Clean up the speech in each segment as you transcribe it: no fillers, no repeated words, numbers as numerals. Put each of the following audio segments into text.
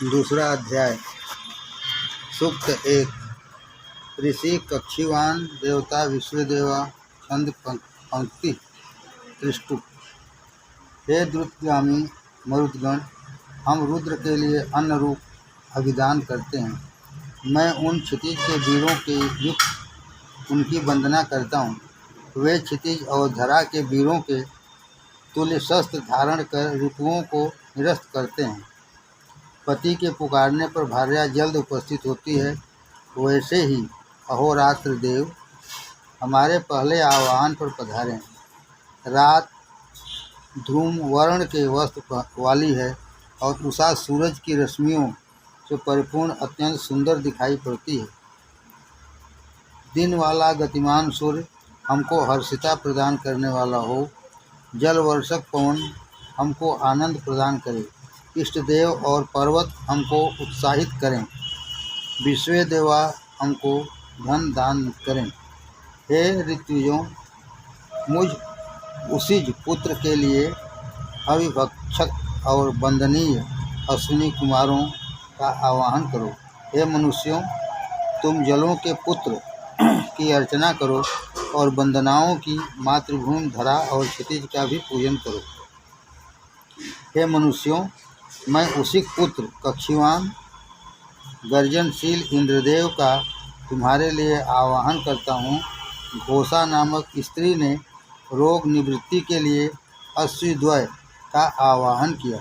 दूसरा अध्याय। सूक्त 1। ऋषि कक्षीवान देवता विश्वदेवा छंद पंक्ति त्रिष्टु। हे द्रुतगामी मरुदगण, हम रुद्र के लिए अन्न रूप अभिदान करते हैं। मैं उन क्षितिज के वीरों के युक्त उनकी वंदना करता हूँ। वे क्षितिज और धरा के वीरों के तुल्य शस्त्र धारण कर रिपुओं को निरस्त करते हैं। पति के पुकारने पर भार्या जल्द उपस्थित होती है, वैसे ही अहोरात्र देव हमारे पहले आह्वान पर पधारे। रात ध्रुम वर्ण के वस्त्र वाली है और उषा सूरज की रश्मियों से परिपूर्ण अत्यंत सुंदर दिखाई पड़ती है। दिन वाला गतिमान सूर्य हमको हर्षिता प्रदान करने वाला हो। जल वर्षक पवन हमको आनंद प्रदान करे। इष्ट देव और पर्वत हमको उत्साहित करें। विश्व देवा हमको धन दान करें। हे ऋत्विजों, मुझ उसीज पुत्र के लिए अविभक्षक और वंदनीय अश्विनी कुमारों का आवाहन करो। हे मनुष्यों, तुम जलों के पुत्र की अर्चना करो और वंदनाओं की मातृभूमि धरा और क्षितिज का भी पूजन करो। हे मनुष्यों, मैं उसी पुत्र कक्षीवान गर्जनशील इंद्रदेव का तुम्हारे लिए आवाहन करता हूँ। घोषा नामक स्त्री ने रोग निवृत्ति के लिए अश्विद्वय का आवाहन किया,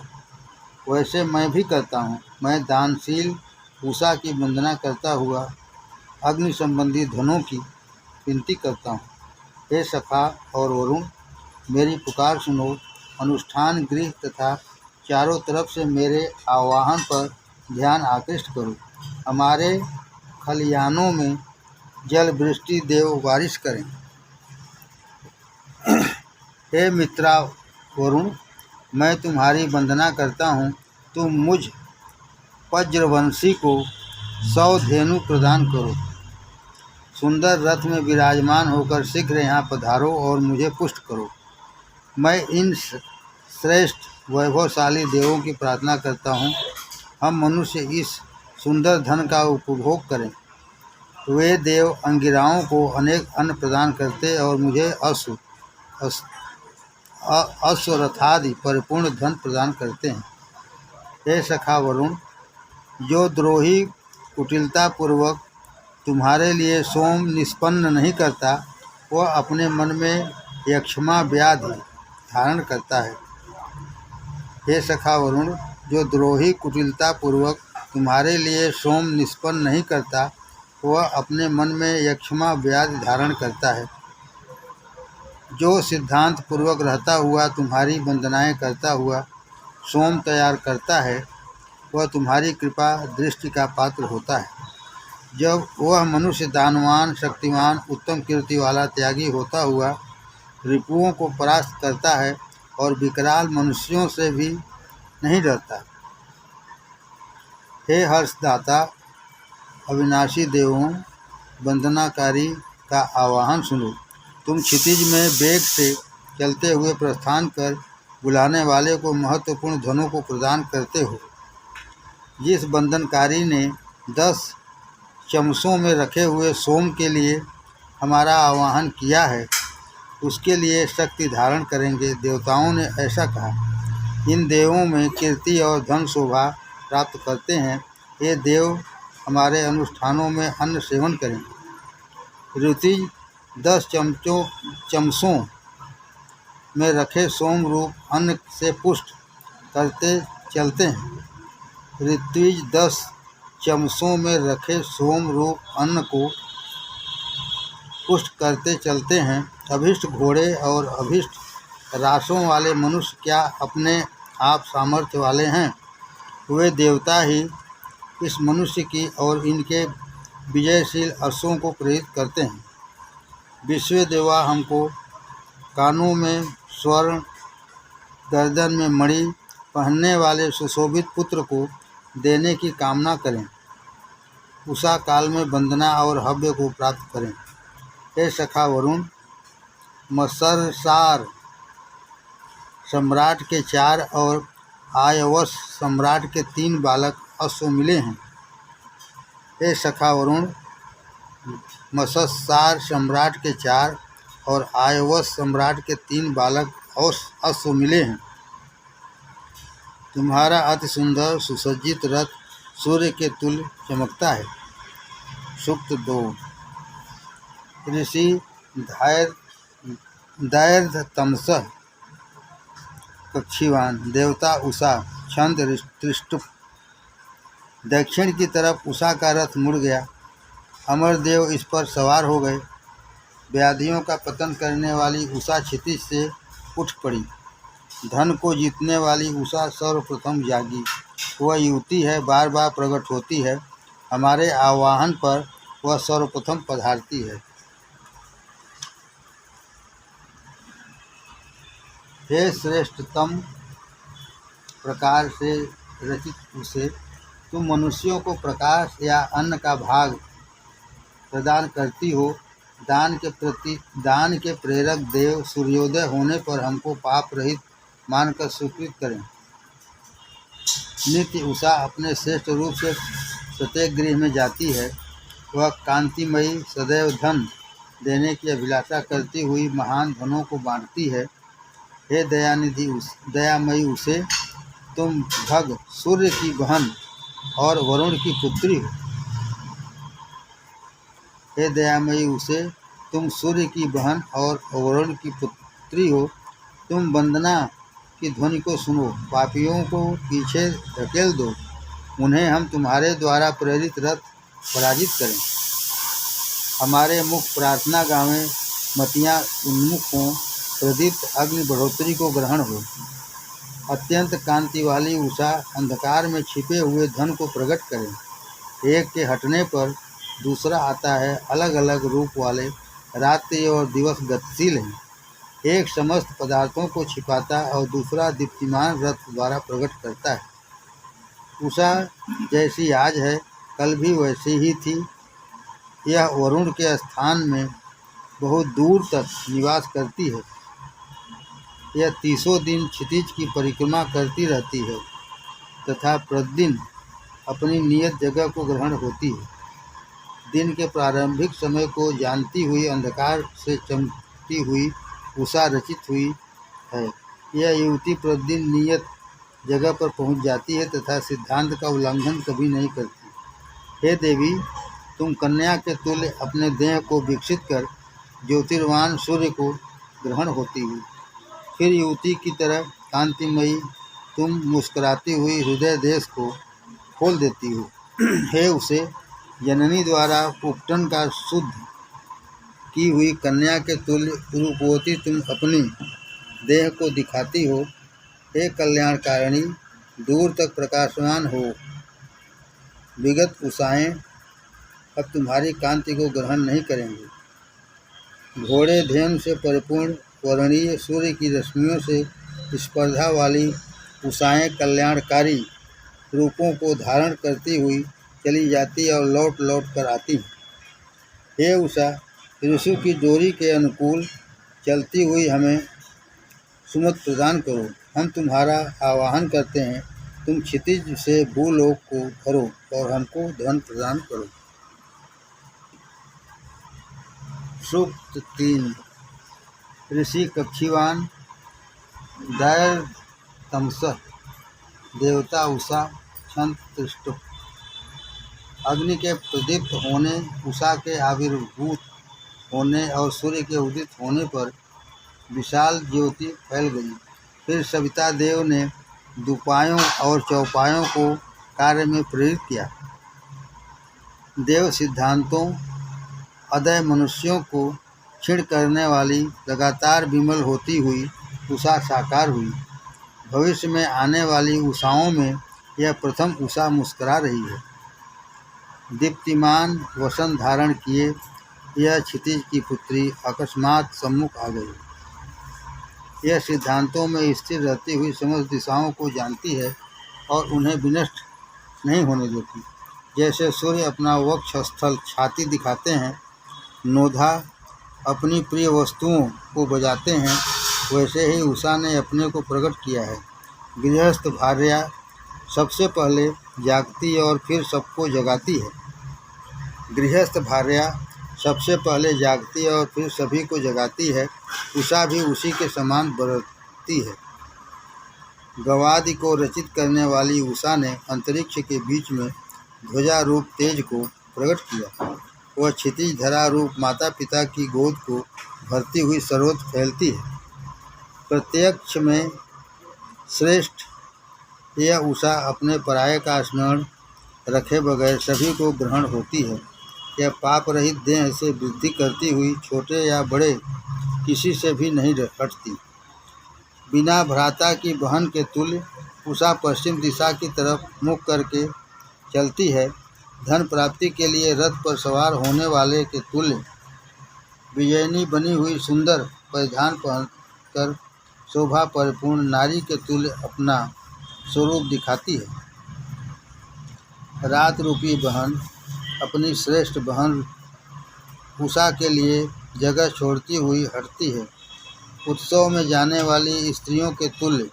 वैसे मैं भी करता हूँ। मैं दानशील उषा की वंदना करता हुआ अग्नि संबंधी धनों की विनती करता हूँ। हे सखा और वरुण, मेरी पुकार सुनो। अनुष्ठान गृह तथा चारों तरफ से मेरे आवाहन पर ध्यान आकृष्ट करो। हमारे खलियानों में जल वृष्टि देव बारिश करें। हे मित्रा वरुण, मैं तुम्हारी वंदना करता हूँ। तुम मुझ वज्रवंशी को 100 धेनु प्रदान करो। सुंदर रथ में विराजमान होकर शीघ्र यहाँ पधारो और मुझे पुष्ट करो। मैं इन श्रेष्ठ वैभवशाली देवों की प्रार्थना करता हूँ, हम मनुष्य इस सुंदर धन का उपभोग करें। वे देव अंगिराओं को अनेक अन्न प्रदान करते और मुझे अश्वरथादि परिपूर्ण धन प्रदान करते हैं। हे सखा वरुण, जो द्रोही कुटिलतापूर्वक तुम्हारे लिए सोम निष्पन्न नहीं करता, वह अपने मन में यक्षमा व्याधि धारण करता है। हे सखा वरुण, जो द्रोही कुटिलतापूर्वक तुम्हारे लिए सोम निष्पन्न नहीं करता, वह अपने मन में यक्षमा व्याधि धारण करता है। जो सिद्धांत पूर्वक रहता हुआ तुम्हारी वंदनाएं करता हुआ सोम तैयार करता है, वह तुम्हारी कृपा दृष्टि का पात्र होता है। जब वह मनुष्य दानवान, शक्तिमान, उत्तम कीर्ति वाला त्यागी होता हुआ रिपुओं को परास्त करता है और विकराल मनुष्यों से भी नहीं डरता। हे हर्षदाता अविनाशी देवों, वंदनाकारी का आवाहन सुनो। तुम क्षितिज में वेग से चलते हुए प्रस्थान कर बुलाने वाले को महत्वपूर्ण धनों को प्रदान करते हो। जिस वंदनकारी ने 10 चमसों में रखे हुए सोम के लिए हमारा आवाहन किया है, उसके लिए शक्ति धारण करेंगे। देवताओं ने ऐसा कहा। इन देवों में कीर्ति और धन शोभा प्राप्त करते हैं। ये देव हमारे अनुष्ठानों में अन्न सेवन करें। ऋतिज 10 चमसों में रखे सोम रूप अन्न से पुष्ट करते चलते हैं। ऋत्विज 10 चमसों में रखे सोम रूप अन्न को पुष्ट करते चलते हैं। अभिष्ट घोड़े और अभिष्ट राशों वाले मनुष्य क्या अपने आप सामर्थ्य वाले हैं? वे देवता ही इस मनुष्य की और इनके विजयशील अश्वों को प्रेरित करते हैं। विश्व देवा हमको कानों में स्वर्ण, गर्दन में मणि पहनने वाले सुशोभित पुत्र को देने की कामना करें। उषा काल में वंदना और हव्य को प्राप्त करें। हे सखा वरुण, मत्सरसार सम्राट के 4 और आयवश सम्राट के 3 बालक अश्व मिले हैं। हे सखा वरुण, मत्स्यसार सम्राट के 4 और आयवश सम्राट के 3 बालक अश्व मिले हैं। तुम्हारा अति सुंदर सुसज्जित रथ सूर्य के तुल्य चमकता है। सूक्त 2। ऋषि दैर्घ्यतमसः कक्षीवान देवता उषा छंद त्रिष्टुप। दक्षिण की तरफ उषा का रथ मुड़ गया। अमरदेव इस पर सवार हो गए। व्याधियों का पतन करने वाली उषा क्षितिज से उठ पड़ी। धन को जीतने वाली उषा सर्वप्रथम जागी। वह युवती है, बार बार प्रकट होती है। हमारे आवाहन पर वह सर्वप्रथम पधारती है। हे श्रेष्ठतम प्रकार से रचित उसे, तुम मनुष्यों को प्रकाश या अन्न का भाग प्रदान करती हो। दान के प्रेरक देव सूर्योदय होने पर हमको पाप रहित मानकर स्वीकृत करें। नित्य उषा अपने श्रेष्ठ रूप से प्रत्येक गृह में जाती है। वह कांतिमयी सदैव धन देने की अभिलाषा करती हुई महान धनों को बांटती है। हे दयामयी उसे, तुम भग सूर्य की बहन और वरुण की पुत्री हो। हे दयामयी उसे, तुम सूर्य की बहन और वरुण की पुत्री हो। तुम वंदना की ध्वनि को सुनो, पापियों को पीछे धकेल दो, उन्हें हम तुम्हारे द्वारा प्रेरित रथ पराजित करें। हमारे मुख प्रार्थना गावें, मतियाँ उन्मुख हों, प्रदीप्त अग्नि बढ़ोतरी को ग्रहण हो। अत्यंत कांति वाली उषा अंधकार में छिपे हुए धन को प्रकट करें। एक के हटने पर दूसरा आता है। अलग अलग रूप वाले रात्रि और दिवस गतिशील हैं। एक समस्त पदार्थों को छिपाता और दूसरा दीप्तिमान रथ द्वारा प्रकट करता है। उषा जैसी आज है, कल भी वैसी ही थी। यह वरुण के स्थान में बहुत दूर तक निवास करती है। यह 30 दिन क्षितिज की परिक्रमा करती रहती है तथा प्रतिदिन अपनी नियत जगह को ग्रहण होती है। दिन के प्रारंभिक समय को जानती हुई अंधकार से चमकती हुई उषा रचित हुई है। यह युवती प्रतिदिन नियत जगह पर पहुंच जाती है तथा सिद्धांत का उल्लंघन कभी नहीं करती। हे देवी, तुम कन्या के तुल्य अपने देह को विकसित कर ज्योतिर्वान सूर्य को ग्रहण होती हुई, फिर युवती की तरह कांतिमयी तुम मुस्कुराती हुई हृदय देश को खोल देती हो। हे उसे, जननी द्वारा उपटन का शुद्ध की हुई कन्या के तुल्य रूपवती तुम अपनी देह को दिखाती हो। हे कल्याणकारिणी, दूर तक प्रकाशमान हो। विगत उषाएं अब तुम्हारी कांति को ग्रहण नहीं करेंगे। घोड़े धेनु से परिपूर्ण वर्णीय सूर्य की रश्मियों से स्पर्धा वाली उषाएं कल्याणकारी रूपों को धारण करती हुई चली जाती और लौट लौट कर आती हैं। हे उषा, ऋषि की डोरी के अनुकूल चलती हुई हमें सुमत प्रदान करो। हम तुम्हारा आवाहन करते हैं। तुम क्षितिज से भूलोक को भरो और हमको धन प्रदान करो। सूक्त 3। ऋषि कक्षीवान दैर्घ्यतमसः देवता उषा छंद त्रिष्टुप। अग्नि के प्रदीप्त होने, उषा के आविर्भूत होने और सूर्य के उदित होने पर विशाल ज्योति फैल गई। फिर सविता देव ने दुपायों और चौपायों को कार्य में प्रेरित किया। देव सिद्धांतों अदय मनुष्यों को क्षीण करने वाली लगातार विमल होती हुई उषा साकार हुई। भविष्य में आने वाली उषाओं में यह प्रथम उषा मुस्कुरा रही है। दीप्तिमान वसन धारण किए यह क्षितिज की पुत्री अकस्मात सम्मुख आ गई। यह सिद्धांतों में स्थिर रहती हुई समस्त दिशाओं को जानती है और उन्हें विनष्ट नहीं होने देती। जैसे सूर्य अपना वक्ष स्थल छाती दिखाते हैं, नोधा अपनी प्रिय वस्तुओं को बजाते हैं, वैसे ही उषा ने अपने को प्रकट किया है। गृहस्थ भार्या सबसे पहले जागती और फिर सबको जगाती है। गृहस्थ भार्या सबसे पहले जागती और फिर सभी को जगाती है। उषा भी उसी के समान बरतती है। गवादि को रचित करने वाली उषा ने अंतरिक्ष के बीच में ध्वजा रूप तेज को प्रकट किया। वह क्षितिज धरा रूप माता पिता की गोद को भरती हुई सर्वत्र फैलती है। प्रत्यक्ष में श्रेष्ठ यह उषा अपने पराये का स्मरण रखे बगैर सभी को ग्रहण होती है। यह पाप रहित देह से वृद्धि करती हुई छोटे या बड़े किसी से भी नहीं हटती। बिना भ्राता की बहन के तुल्य उषा पश्चिम दिशा की तरफ मुख करके चलती है। धन प्राप्ति के लिए रथ पर सवार होने वाले के तुल्य विजयनी बनी हुई सुंदर परिधान पहनकर शोभा परिपूर्ण नारी के तुल्य अपना स्वरूप दिखाती है। रात रूपी बहन अपनी श्रेष्ठ बहन उषा के लिए जगह छोड़ती हुई हटती है। उत्सव में जाने वाली स्त्रियों के तुल्य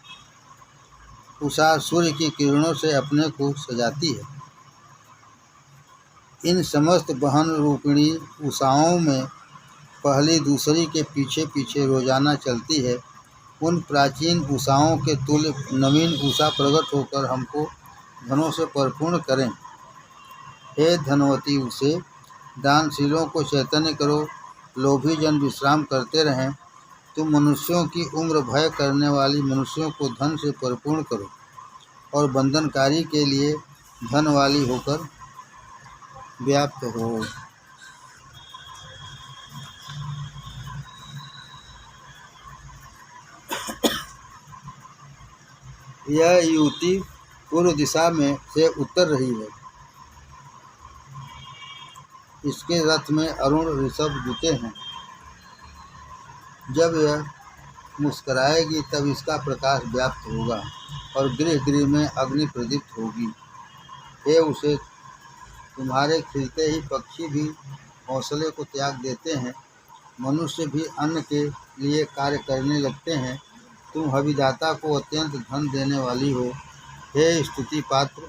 उषा सूर्य की किरणों से अपने को सजाती है। इन समस्त बहन रूपिणी उषाओं में पहली दूसरी के पीछे पीछे रोजाना चलती है। उन प्राचीन उषाओं के तुल्य नवीन उषा प्रकट होकर हमको धनों से परिपूर्ण करें। हे धनवती उषे, दानशीलों को चैतन्य करो, लोभी जन विश्राम करते रहें। तुम मनुष्यों की उम्र भय करने वाली मनुष्यों को धन से परिपूर्ण करो और बंधनकारी के लिए धन वाली होकर व्याप्त हो। यह युवती पूर्व दिशा में से उतर रही है। इसके रथ में अरुण ऋषभ जुटे हैं। जब यह मुस्कराएगी तब इसका प्रकाश व्याप्त होगा और गृह गृह में अग्नि प्रदीप्त होगी। हे उसे, तुम्हारे खिलते ही पक्षी भी हौसले को त्याग देते हैं, मनुष्य भी अन्न के लिए कार्य करने लगते हैं। तुम हविदाता को अत्यंत धन देने वाली हो। हे स्तुति पात्र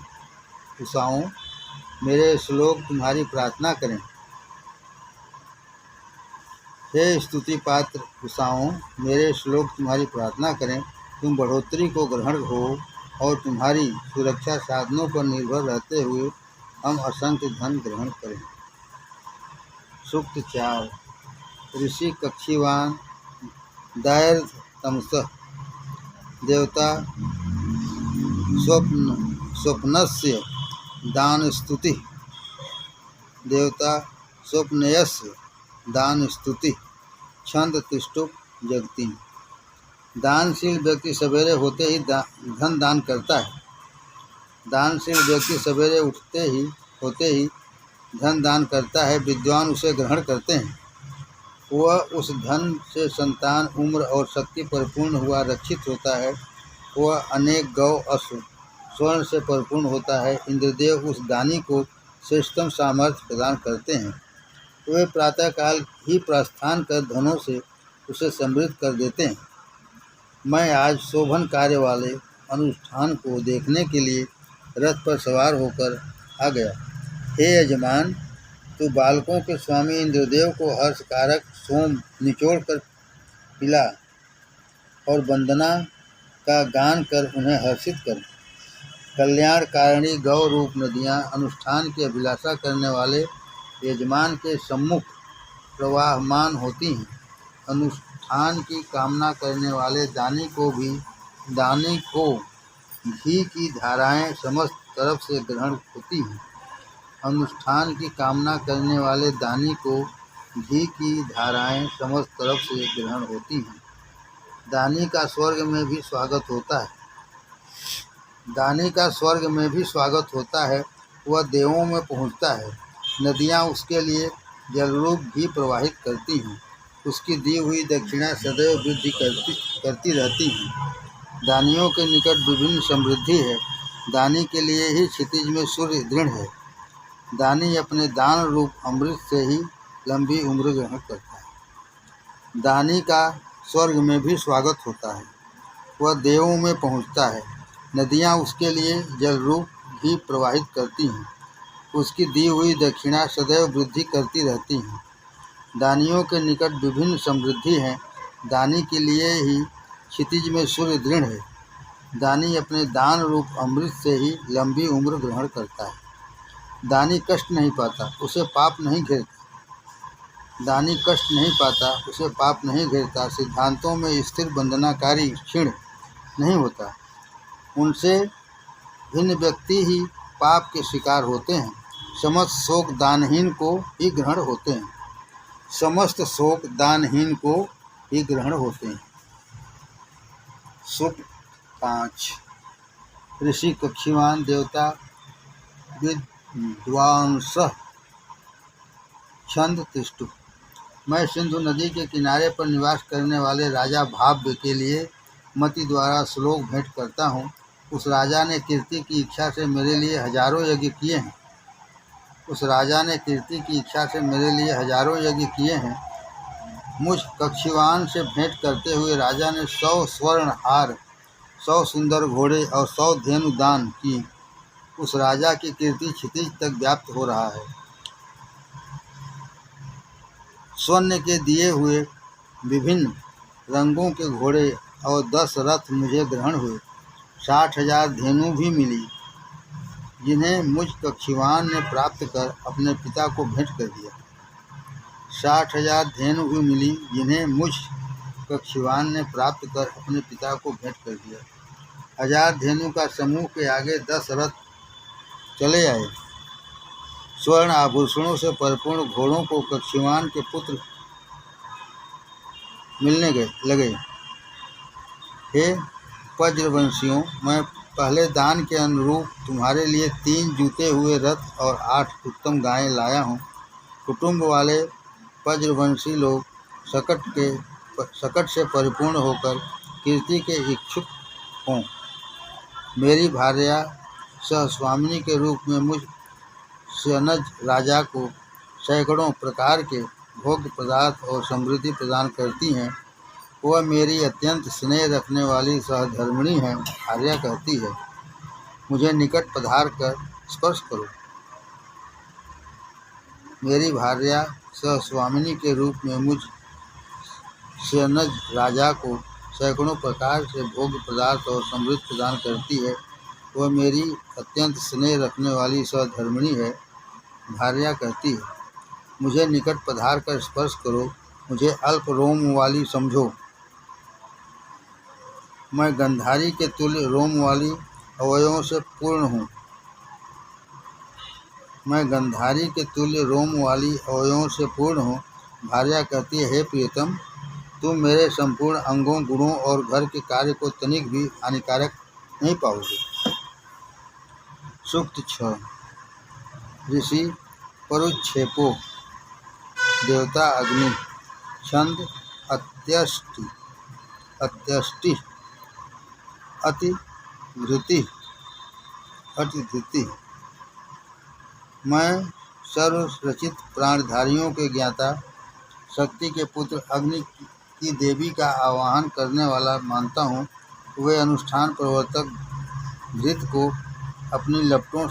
उषाओं, मेरे श्लोक तुम्हारी प्रार्थना करें। हे स्तुति पात्र उषाओं, मेरे श्लोक तुम्हारी प्रार्थना करें। तुम बढ़ोतरी को ग्रहण हो और तुम्हारी सुरक्षा साधनों पर निर्भर रहते हुए हम असंख्य धन ग्रहण करें। सूक्त 4। ऋषि कक्षीवान दायर तमसः देवता स्वप्नस्य दान स्तुति देवता स्वप्नयस्य दान स्तुति छंद तिष्ठुप जगती। दानशील व्यक्ति सवेरे होते ही धन दान करता है। दानशील व्यक्ति सवेरे होते ही धन दान करता है। विद्वान उसे ग्रहण करते हैं। वह उस धन से संतान, उम्र और शक्ति परिपूर्ण हुआ रक्षित होता है। वह अनेक गौ, अश्व, स्वर्ण से परिपूर्ण होता है। इंद्रदेव उस दानी को श्रेष्ठतम सामर्थ्य प्रदान करते हैं। वे प्रातःकाल ही प्रस्थान कर धनों से उसे समृद्ध कर देते हैं। मैं आज शोभन कार्य वाले अनुष्ठान को देखने के लिए रथ पर सवार होकर आ गया। हे यजमान, तू बालकों के स्वामी इंद्रदेव को हर्षकारक सोम निचोड़ कर पिला और वंदना का गान कर उन्हें हर्षित कर। कल्याणकारिणी गौ रूप नदियाँ अनुष्ठान की अभिलाषा करने वाले यजमान के सम्मुख प्रवाहमान होती हैं। अनुष्ठान की कामना करने वाले दानी को घी की धाराएं समस्त तरफ से ग्रहण होती हैं। अनुष्ठान की कामना करने वाले दानी को घी की धाराएं समस्त तरफ से ग्रहण होती हैं। दानी का स्वर्ग में भी स्वागत होता है। दानी का स्वर्ग में भी स्वागत होता है। वह देवों में पहुँचता है। नदियाँ उसके लिए जलरूप घी प्रवाहित करती हैं। उसकी दी हुई दक्षिणा सदैव वृद्धि करती रहती हैं। दानियों के निकट विभिन्न समृद्धि है। दानी के लिए ही क्षितिज में सूर्य दृढ़ है। दानी अपने दान रूप अमृत से ही लंबी उम्र ग्रहण करता है। दानी का स्वर्ग में भी स्वागत होता है। वह देवों में पहुँचता है। नदियाँ उसके लिए जल रूप घी प्रवाहित करती हैं। उसकी दी हुई दक्षिणा सदैव वृद्धि करती रहती हैं। दानियों के निकट विभिन्न समृद्धि है। दानी के लिए ही क्षितिज में सूर्य दृढ़ है। दानी अपने दान रूप अमृत से ही लंबी उम्र ग्रहण करता है। दानी कष्ट नहीं पाता, उसे पाप नहीं घेरता। दानी कष्ट नहीं पाता, उसे पाप नहीं घेरता। सिद्धांतों में स्थिर बंधनाकारी क्षीण नहीं होता। उनसे भिन्न व्यक्ति ही पाप के शिकार होते हैं। समस्त शोक दानहीन को ही ग्रहण होते हैं। समस्त शोक दानहीन को ही ग्रहण होते हैं। सूक्त 5। ऋषि कक्षीवान देवता विद्वांसः छंद तिष्ठु। मैं सिंधु नदी के किनारे पर निवास करने वाले राजा भाव्य के लिए मति द्वारा श्लोक भेंट करता हूँ। उस राजा ने कीर्ति की इच्छा से मेरे लिए हजारों यज्ञ किए हैं। उस राजा ने कीर्ति की इच्छा से मेरे लिए हजारों यज्ञ किए हैं। मुझ कक्षीवान से भेंट करते हुए राजा ने 100 स्वर्ण हार, 100 सुंदर घोड़े और 100 धेनु दान की। उस राजा की कीर्ति क्षितिज तक व्याप्त हो रहा है। स्वर्ण के दिए हुए विभिन्न रंगों के घोड़े और 10 रथ मुझे ग्रहण हुए। 60,000 धेनु भी मिली, जिन्हें मुझ कक्षीवान ने प्राप्त कर अपने पिता को भेंट कर दिया। 60,000 धेनु भी मिली, जिन्हें मुझ कक्षीवान ने प्राप्त कर अपने पिता को भेंट कर दिया। 1000 धेनु का समूह के आगे 10 रथ चले आए। स्वर्ण आभूषणों से परिपूर्ण घोड़ों को कक्षीवान के पुत्र मिलने लगे। हे वज्रवंशियों, मैं पहले दान के अनुरूप तुम्हारे लिए 3 जूते हुए रथ और 8 उत्तम गायें लाया हूँ। कुटुंब वाले वज्रवंशी लोग सकट से परिपूर्ण होकर कीर्ति के इच्छुक हों। मेरी भार्या सहस्वामिनी के रूप में मुझ शनज राजा को सैकड़ों प्रकार के भोग्य पदार्थ और समृद्धि प्रदान करती हैं। वह मेरी अत्यंत स्नेह रखने वाली सहधर्मिणी है। भार्या कहती है, मुझे निकट पधार कर स्पर्श करो। मेरी भार्या सहस्वामिनी के रूप में मुझ शनज राजा को सैकड़ों प्रकार से भोग्य पदार्थ और समृद्धि प्रदान करती है। वह मेरी अत्यंत स्नेह रखने वाली सहधर्मिणी है। भार्या कहती है, मुझे निकट पधार कर स्पर्श करो। मुझे अल्प रोम वाली समझो। मैं गंधारी के तुल्य रोम वाली अवयवों से पूर्ण हूँ। मैं गंधारी के तुल्य रोम वाली अवयवों से पूर्ण हूँ। भार्या कहती है, हे प्रियतम, तुम मेरे संपूर्ण अंगों, गुणों और घर के कार्य को तनिक भी हानिकारक नहीं पाओगे। सूक्त 6। ऋषि परुक्षेपो देवता अग्नि छंद अत्यष्टि। अतिधृति। मैं सर्वरचित प्राणधारियों के ज्ञाता, शक्ति के पुत्र अग्नि की देवी का आवाहन करने वाला मानता हूँ। वे अनुष्ठान प्रवर्तक धृत को अपनी लपटों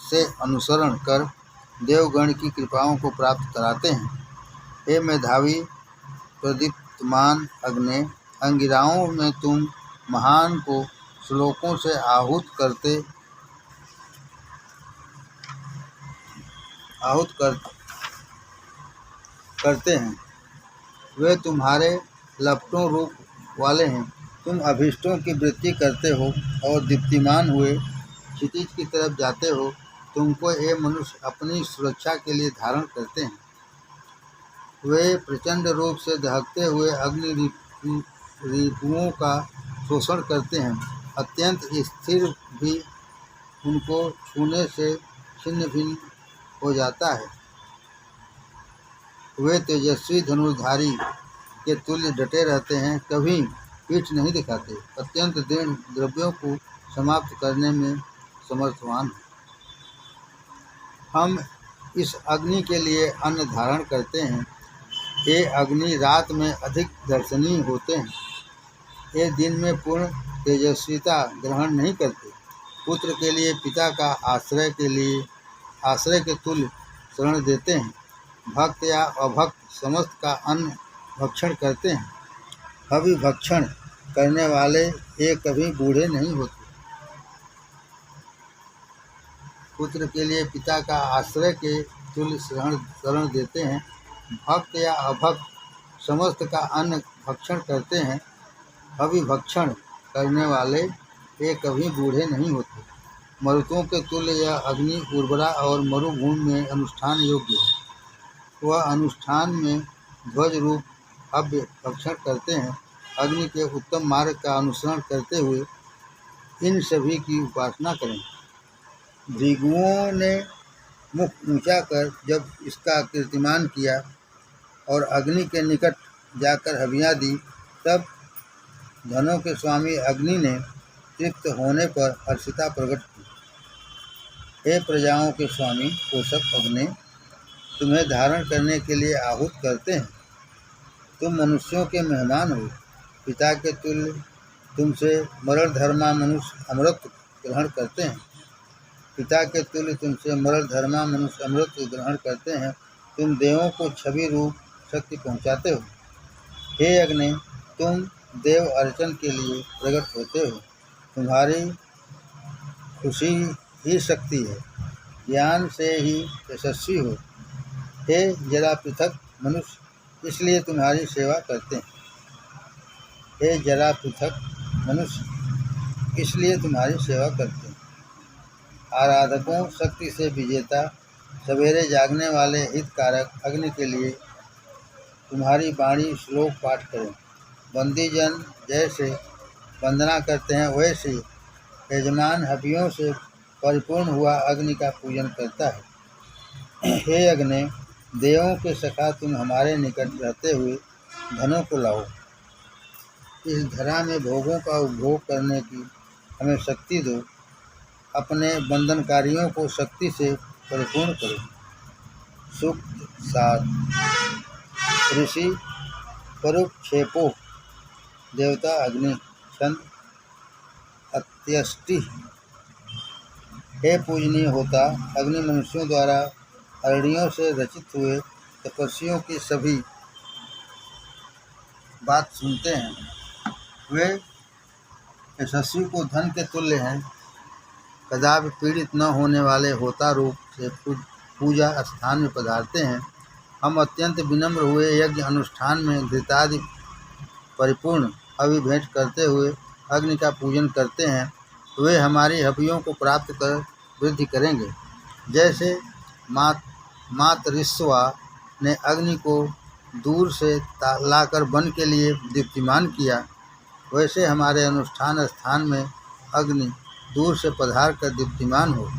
से अनुसरण कर देवगण की कृपाओं को प्राप्त कराते हैं। हे मेधावी प्रदीप्तमान अग्नि, अंगिराओं में तुम महान को श्लोकों से आहूत करते हैं। वे तुम्हारे लपटों रूप वाले हैं। तुम अभीष्टों की वृत्ति करते हो और दीप्तिमान हुए क्षितिज की तरफ जाते हो। तुमको ये मनुष्य अपनी सुरक्षा के लिए धारण करते हैं। वे प्रचंड रूप से दहकते हुए अग्नि रिपुओं का शोषण करते हैं। अत्यंत स्थिर भी उनको छूने से छिन्न भिन्न हो जाता है। वे तेजस्वी धनुर्धारी के तुल्य डटे रहते हैं, कभी पीठ नहीं दिखाते। अत्यंत दृढ़ द्रव्यों को समाप्त करने में समर्थवान हैं। हम इस अग्नि के लिए अन्न धारण करते हैं। ये अग्नि रात में अधिक दर्शनीय होते हैं। ये दिन में पूर्ण तेजस्विता ग्रहण नहीं करते। पुत्र के लिए पिता का आश्रय के तुल्य शरण देते हैं। भक्त या अभक्त समस्त का अन्न भक्षण करते हैं। अभिभक्षण करने वाले ये कभी बूढ़े नहीं होते। पुत्र के लिए पिता का आश्रय के तुल्य शरण देते हैं। भक्त या अभक्त समस्त का अन्न भक्षण करते हैं। अभिभक्षण करने वाले ये कभी बूढ़े नहीं होते। मरुतों के तुल्य यह अग्नि उर्वरा और मरुभूमि में अनुष्ठान योग्य है। वह अनुष्ठान में ध्वज रूप अव्य भक्षण करते हैं। अग्नि के उत्तम मार्ग का अनुसरण करते हुए इन सभी की उपासना करें। भृगुओं ने मुख ऊंचा कर जब इसका कीर्तिमान किया और अग्नि के निकट जाकर हवियाँ दी, तब धनों के स्वामी अग्नि ने तृप्त होने पर हर्षिता प्रकट की। हे प्रजाओं के स्वामी पोषक अग्नि, तुम्हें धारण करने के लिए आहूत करते हैं। तुम मनुष्यों के मेहमान हो। पिता के तुल्य तुमसे मरणधर्मा मनुष्य अमृत ग्रहण करते हैं। पिता के तुल्य तुमसे मरणधर्मा मनुष्य अमृत ग्रहण करते हैं। तुम देवों को छवि रूप शक्ति पहुँचाते हो। हे अग्नि, तुम देव अर्चन के लिए प्रकट होते हो। तुम्हारी खुशी ही शक्ति है। ज्ञान से ही यशस्वी हो। हे जरा पृथक मनुष्य, इसलिए तुम्हारी सेवा करते हैं। हे जरा पृथक मनुष्य, इसलिए तुम्हारी सेवा करते हैं। आराधकों, शक्ति से विजेता, सवेरे जागने वाले हितकारक अग्नि के लिए तुम्हारी वाणी श्लोक पाठ करें। बंदीजन जैसे वंदना करते हैं, वैसे यजमान हवियों से परिपूर्ण हुआ अग्नि का पूजन करता है। हे अग्नि, देवों के सखा, तुम हमारे निकट रहते हुए धनों को लाओ। इस धरा में भोगों का उपभोग करने की हमें शक्ति दो। अपने बंधनकारियों को शक्ति से परिपूर्ण करो। सूक्त 7। ऋषि परुक्षेपो देवता अग्नि छंद अत्यष्टि। हे पूजनीय होता, अग्नि मनुष्यों द्वारा अरणियों से रचित हुए तपस्वियों की सभी बात सुनते हैं। वे यशस्वी को धन के तुल्य हैं। कदापि पीड़ित न होने वाले होता रूप से पूजा स्थान में पधारते हैं। हम अत्यंत विनम्र हुए यज्ञ अनुष्ठान में घृतादि परिपूर्ण अभिभेंट करते हुए अग्नि का पूजन करते हैं। वे हमारी हवियों को प्राप्त कर वृद्धि करेंगे। जैसे मातरिस्वा ने अग्नि को दूर से लाकर वन के लिए दीप्तिमान किया, वैसे हमारे अनुष्ठान स्थान में अग्नि दूर से पधार कर दीप्तिमान हो।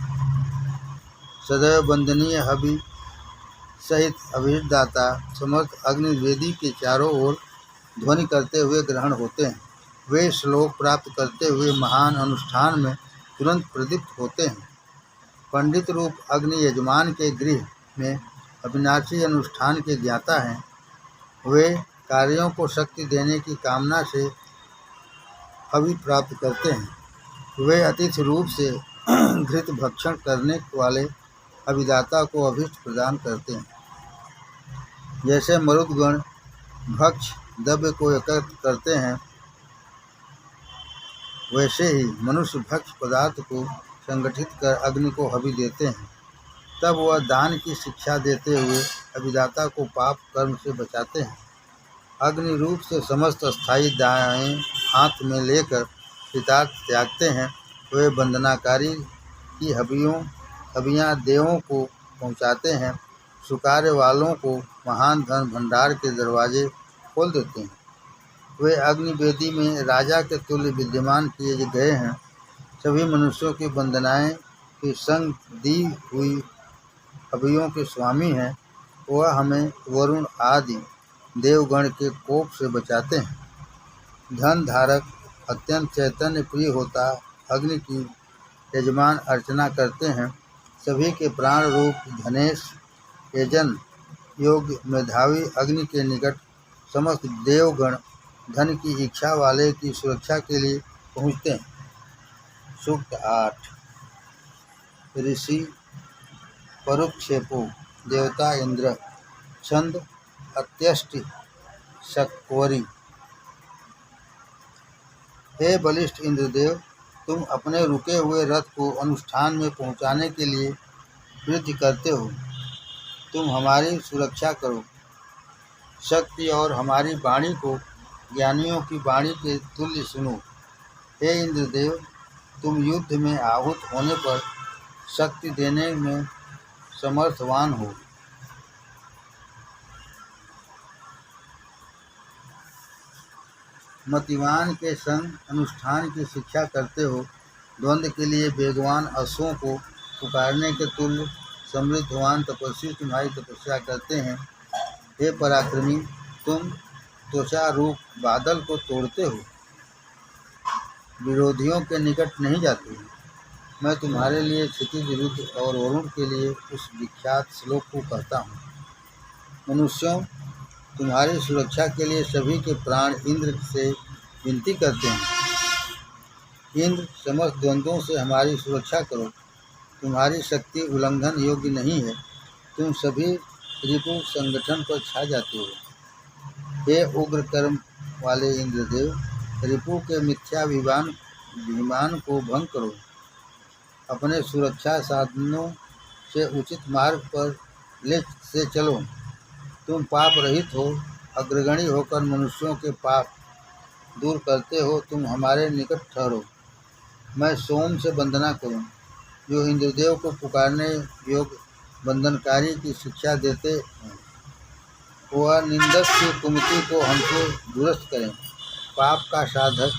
सदैव वंदनीय हवि सहित अभिदाता समर्थ अग्नि वेदी के चारों ओर ध्वनि करते हुए ग्रहण होते हैं। वे श्लोक प्राप्त करते हुए महान अनुष्ठान में तुरंत प्रदीप्त होते हैं। पंडित रूप अग्नि यजमान के गृह में अविनाशी अनुष्ठान के ज्ञाता हैं। वे कार्यों को शक्ति देने की कामना से हवि प्राप्त करते हैं। वे अतिथि रूप से घृत भक्षण करने वाले अभिदाता को अभीष्ट प्रदान करते हैं। जैसे मरुदगण भक्ष द्रव्य को एकत्र करते हैं, वैसे ही मनुष्य भक्ष पदार्थ को संगठित कर अग्नि को हवि देते हैं। तब वह दान की शिक्षा देते हुए अभिदाता को पाप कर्म से बचाते हैं। अग्नि रूप से समस्त स्थायी दाएं हाथ में लेकर पितार्थ त्यागते हैं। वे वंदनाकारी की हवियाँ देवों को पहुँचाते हैं। स्वीकार्य वालों को महान धन भंडार के दरवाजे खोल देते हैं। वे अग्नि वेदी में राजा के तुल्य विद्यमान किए गए हैं। सभी मनुष्यों की वंदनाएं की संग दी हुई हवियों के स्वामी हैं। वह हमें वरुण आदि देवगण के कोप से बचाते हैं। धन धारक अत्यंत चैतन्य प्रिय होता अग्नि की यजमान अर्चना करते हैं। सभी के प्राण रूप धनेश यजन योग्य मेधावी अग्नि के निकट समस्त देवगण धन की इच्छा वाले की सुरक्षा के लिए पहुँचते हैं। सूक्त 8। ऋषि परुक्षेपो देवता इंद्र छंद अत्यष्टि शक्वरी। हे बलिष्ठ इंद्रदेव, तुम अपने रुके हुए रथ को अनुष्ठान में पहुँचाने के लिए वृद्धि करते हो। तुम हमारी सुरक्षा करो। शक्ति और हमारी वाणी को ज्ञानियों की वाणी के तुल्य सुनो। हे इंद्रदेव, तुम युद्ध में आहूत होने पर शक्ति देने में समर्थवान हो। मतिवान के संग अनुष्ठान की शिक्षा करते हो। द्वंद्व के लिए वेगवान अश्वों को पुकारने के तुल्य समृद्धवान तपस्वी तुम्हारी तपस्या करते हैं। हे पराक्रमी, तुम त्वचा रूप बादल को तोड़ते हो, विरोधियों के निकट नहीं जाते। मैं तुम्हारे लिए क्षितिज रुद्र और वरुण के लिए उस विख्यात श्लोक को कहता हूँ। मनुष्यों, तुम्हारी सुरक्षा के लिए सभी के प्राण इंद्र से विनती करते हैं। इंद्र, समस्त द्वंद्वों से हमारी सुरक्षा करो। तुम्हारी शक्ति उल्लंघन योग्य नहीं है। तुम सभी रिपु संगठन पर छा जाते हो। हे उग्र कर्म वाले इंद्रदेव, रिपु के मिथ्याभिमान को भंग करो। अपने सुरक्षा साधनों से उचित मार्ग पर से चलो। तुम पाप रहित हो, अग्रगणी होकर मनुष्यों के पाप दूर करते हो। तुम हमारे निकट ठहरो। मैं सोम से वंदना करूं, जो इंद्रदेव को पुकारने योग्य बंधनकारी की शिक्षा देते हैं। वह निंदक की कुमति को हमसे दुरुस्त करें। पाप का साधक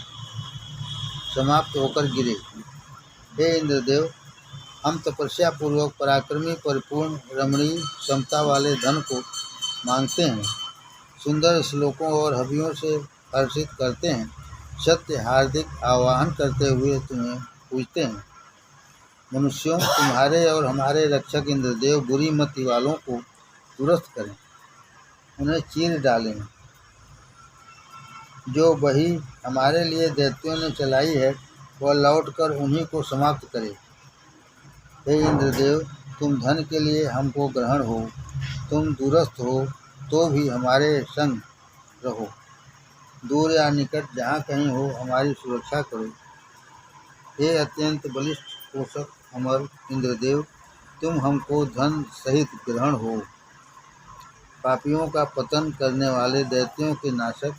समाप्त होकर गिरे। हे इंद्रदेव, हम तपस्या पूर्वक पराक्रमी परिपूर्ण रमणीय क्षमता वाले धन को मांगते हैं। सुंदर श्लोकों और हवियों से हर्षित करते हैं। सत्य हार्दिक आवाहन करते हुए तुम्हें पूजते हैं। मनुष्यों, तुम्हारे और हमारे रक्षक इंद्रदेव बुरी मति वालों को दुरुस्त करें, उन्हें चीर डालें। जो वही हमारे लिए दैत्यों ने चलाई है, वह लौटकर उन्हीं को समाप्त करे। हे इंद्रदेव, तुम धन के लिए हमको ग्रहण हो। तुम दूरस्थ हो तो भी हमारे संग रहो। दूर या निकट जहाँ कहीं हो, हमारी सुरक्षा करो। हे अत्यंत बलिष्ठ पोषक अमर इंद्रदेव, तुम हमको धन सहित ग्रहण हो। पापियों का पतन करने वाले दैत्यों के नाशक,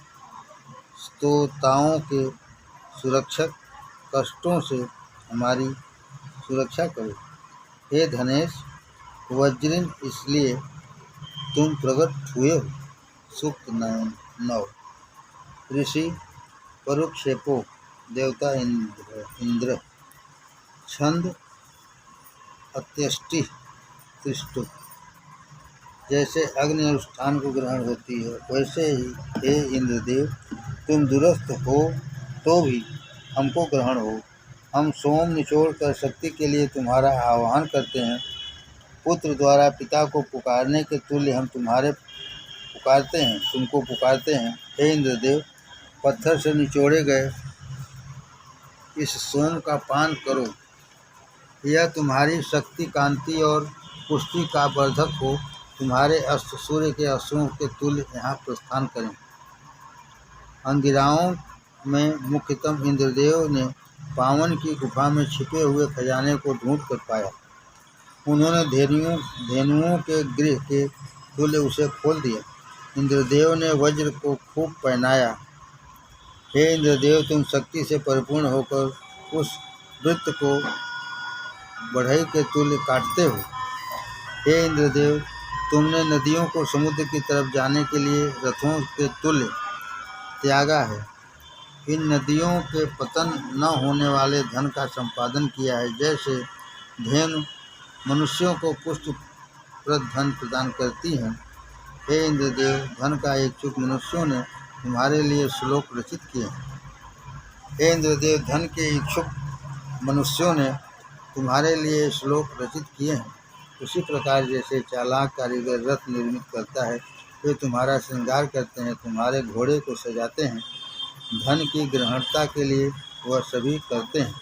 स्तोताओं के सुरक्षक, कष्टों से हमारी सुरक्षा करो। हे धनेश वज्रिन, इसलिए तुम प्रकट हुए हो। सूक्त 9। ऋषि परुक्षेपो देवता इंद्र छंद अत्यष्टि त्रिष्टु। जैसे अग्नि अनुष्ठान को ग्रहण होती है, वैसे ही हे इंद्रदेव, तुम दुरस्थ हो तो भी हमको ग्रहण हो। हम सोम निचोड़ कर शक्ति के लिए तुम्हारा आह्वान करते हैं। पुत्र द्वारा पिता को पुकारने के तुल्य हम तुमको पुकारते हैं। हे इंद्रदेव, पत्थर से निचोड़े गए इस सोम का पान करो। यह तुम्हारी शक्ति, कांति और पुष्टि का वर्धक हो। तुम्हारे अस्त्र सूर्य के अस्त्रों के तुल्य यहाँ प्रस्थान करें। अंगिराओं में मुख्यतम इंद्रदेव ने पावन की गुफा में छिपे हुए खजाने को ढूंढ कर पाया। उन्होंने धेनुओं के गृह के तुल्य उसे खोल दिया। इंद्रदेव ने वज्र को खूब पहनाया। हे इंद्रदेव, तुम शक्ति से परिपूर्ण होकर उस वृत्त को बढ़ई के तुल्य काटते हो। हे इंद्रदेव, तुमने नदियों को समुद्र की तरफ जाने के लिए रथों के तुल्य त्यागा है। इन नदियों के पतन न होने वाले धन का संपादन किया है। जैसे धेनु मनुष्यों को पुष्टप्रद धन प्रदान करती हैं, हे इंद्रदेव, धन का इच्छुक मनुष्यों ने तुम्हारे लिए श्लोक रचित किए हैं। हे इंद्रदेव, धन के इच्छुक मनुष्यों ने तुम्हारे लिए श्लोक रचित किए हैं। उसी प्रकार जैसे चालाक कारीगर रथ निर्मित करता है, वे तुम्हारा श्रृंगार करते हैं, तुम्हारे घोड़े को सजाते हैं। धन की ग्रहणता के लिए वह सभी करते हैं।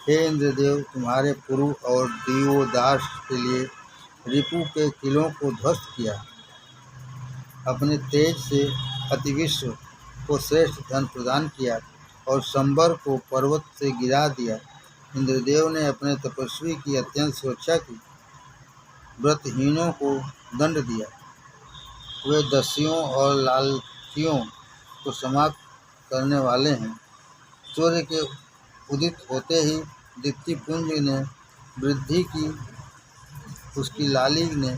हे इंद्रदेव, तुम्हारे पुरु और दियोदास के लिए रिपु के किलों को ध्वस्त किया, अपने तेज से अतिविश्व को श्रेष्ठ धन प्रदान किया और संबर को पर्वत से गिरा दिया। इंद्रदेव ने अपने तपस्वी की अत्यंत सुरक्षा की, व्रतहीनों को दंड दिया, वे दस्युओं और लालचियों को समाप्त करने वाले हैं। सूर्य के उदित होते ही दीप्तिपुंज ने वृद्धि की, उसकी लाली ने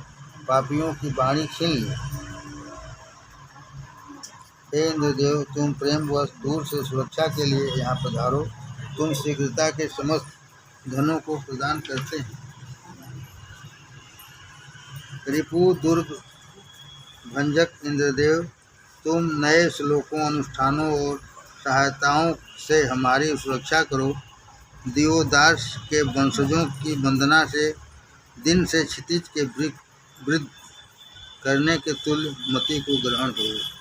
पापियों की बाणी छीन ली। हे इंद्रदेव, तुम प्रेमवश दूर से सुरक्षा के लिए यहाँ पधारो, तुम शीघ्रता के समस्त धनों को प्रदान करते हैं। रिपु दुर्ग भंजक इंद्रदेव, तुम नए श्लोकों, अनुष्ठानों और सहायताओं से हमारी सुरक्षा करो। दियोदास के वंशजों की वंदना से दिन से क्षितिज के वृद्ध करने के तुल्य मति को ग्रहण करो।